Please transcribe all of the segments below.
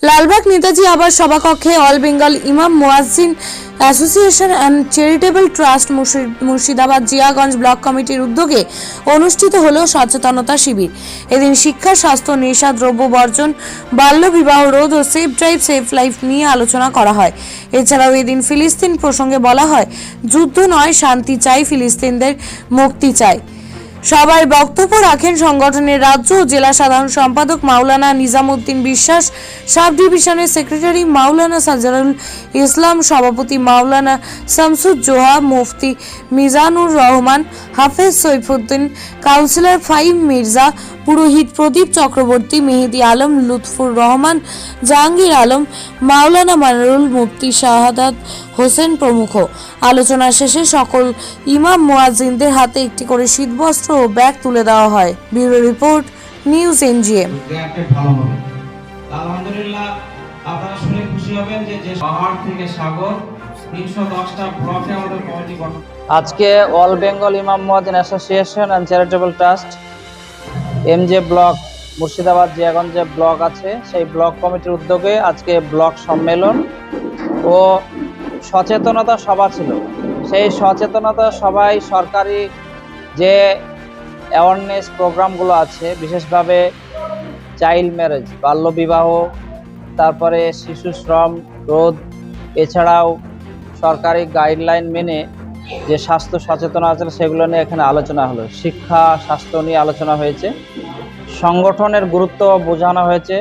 লালবাগ নেতাজি আবাস সভাকক্ষে অল বেঙ্গল ইমাম মুয়াজ্জিন association and charitable trust Murshidabad Jiaganj block কমিটির উদ্যোগে অনুষ্ঠিত হলো সচেতনতা শিবির। এদিন শিক্ষা, স্বাস্থ্য, নেশা দ্রব্য বর্জন, বাল্য বিবাহ রোধ ও সেফ ড্রাইভ সেফ লাইফ নিয়ে আলোচনা করা হয়। এছাড়াও এদিন ফিলিস্তিন প্রসঙ্গে বলা হয়, যুদ্ধ নয়, শান্তি চাই, ফিলিস্তিনদের মুক্তি চাই। সবাই বক্তব্য রাখেন সংগঠনের রাজ্য ও জেলা সাধারণ সম্পাদক মাওলানা নিজামুদ্দিন বিশ্বাস, সাব ডিভিশনের সেক্রেটারি মাওলানা সাজারুল ইসলাম, সভাপতি মাওলানা শামসুজ্জোহা, মুফতি মিজানুর রহমান, হাফেজ সৈফুদ্দিন, কাউন্সিলর ফাহিম মির্জা, পুরোহিত প্রদীপ চক্রবর্তী, মেহেদি আলম, লুৎফুর রহমান, জাহাঙ্গীর আলম, মাওলানা মানারুল, মুফতি শাহাদাত হোসেন প্রমুখ। আলোচনা শেষে সকল ইমাম মুয়াজ্জিনদের হাতে একটি করে শীতবস্ত্র ও ব্যাগ তুলে দেওয়া হয়। Bureau report, news NGM. আলহামদুলিল্লাহ, আপনারা শুনে খুশি হবেন যে পাহাড় থেকে সাগর 310টা ব্লকে আমাদের কমিটি গঠন। আজকে অল বেঙ্গল ইমাম মুয়াজ্জিন association and charitable trust MJ block Murshidabad জিয়াগঞ্জে ব্লক আছে, সেই ব্লক কমিটির উদ্যোগে আজকে ব্লক সম্মেলন ও সচেতনতা সভা ছিল। সেই সচেতনতা সভায় সরকারি যে অ্যাওয়ারনেস প্রোগ্রামগুলো আছে, বিশেষভাবে চাইল্ড ম্যারেজ, বাল্যবিবাহ, তারপরে শিশু শ্রম রোধ, এছাড়াও সরকারি গাইডলাইন মেনে যে স্বাস্থ্য সচেতনতা আছে সেগুলো নিয়ে এখানে আলোচনা হলো। শিক্ষা, স্বাস্থ্য নিয়ে আলোচনা হয়েছে, সংগঠনের গুরুত্ব বোঝানো হয়েছে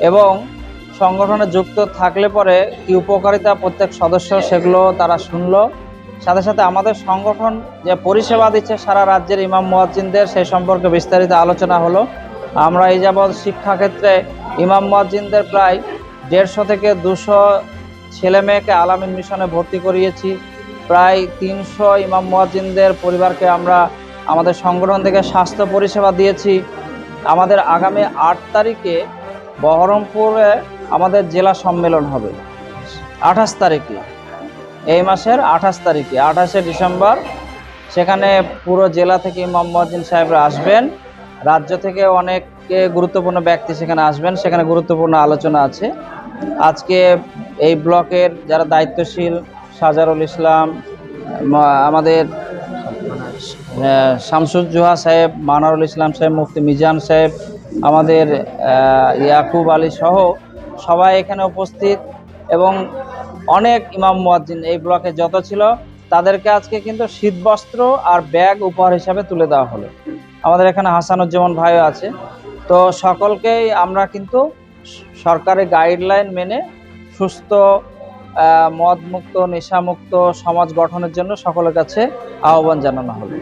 এবং সংগঠনে যুক্ত থাকলে পরে কি উপকারিতা প্রত্যেক সদস্য সেগুলো তারা শুনলো। সাথে সাথে আমাদের সংগঠন যে পরিষেবা দিচ্ছে সারা রাজ্যের ইমাম মুয়াজ্জিনদের, সেই সম্পর্কে বিস্তারিত আলোচনা হলো। আমরা এই যাবৎ শিক্ষাক্ষেত্রে ইমাম মুয়াজ্জিনদের প্রায় 150 থেকে 200 ছেলে মেয়েকে আলামিন মিশনে ভর্তি করিয়েছি। প্রায় 300 ইমাম মুয়াজ্জিনদের পরিবারকে আমরা আমাদের সংগঠন থেকে স্বাস্থ্য পরিষেবা দিয়েছি। আমাদের আগামী 8 তারিখে বহরমপুরে আমাদের জেলা সম্মেলন হবে, 28 তারিখে, এই মাসের 28 তারিখে, 28শে ডিসেম্বর। সেখানে পুরো জেলা থেকে ইমাম মুয়াজ্জিন সাহেবরা আসবেন, রাজ্য থেকে অনেক গুরুত্বপূর্ণ ব্যক্তি সেখানে আসবেন, সেখানে গুরুত্বপূর্ণ আলোচনা আছে। আজকে এই ব্লকের যারা দায়িত্বশীল, সাজারুল ইসলাম, আমাদের শামসুজ্জোহা সাহেব, মানারুল ইসলাম সাহেব, মুফতি মিজান সাহেব, আমাদের ইয়াকুব আলী সহ সবাই এখানে উপস্থিত এবং অনেক ইমাম মুয়াজ্জিন এই ব্লকে যত ছিল তাদেরকে আজকে কিন্তু শীতবস্ত্র আর ব্যাগ উপহার হিসাবে তুলে দেওয়া হলো। আমাদের এখানে হাসানুজ্জামান ভাইও আছে। তো সকলকেই আমরা কিন্তু সরকারি গাইডলাইন মেনে সুস্থ, মদমুক্ত, নেশামুক্ত সমাজ গঠনের জন্য সকলের কাছে আহ্বান জানানো হলো।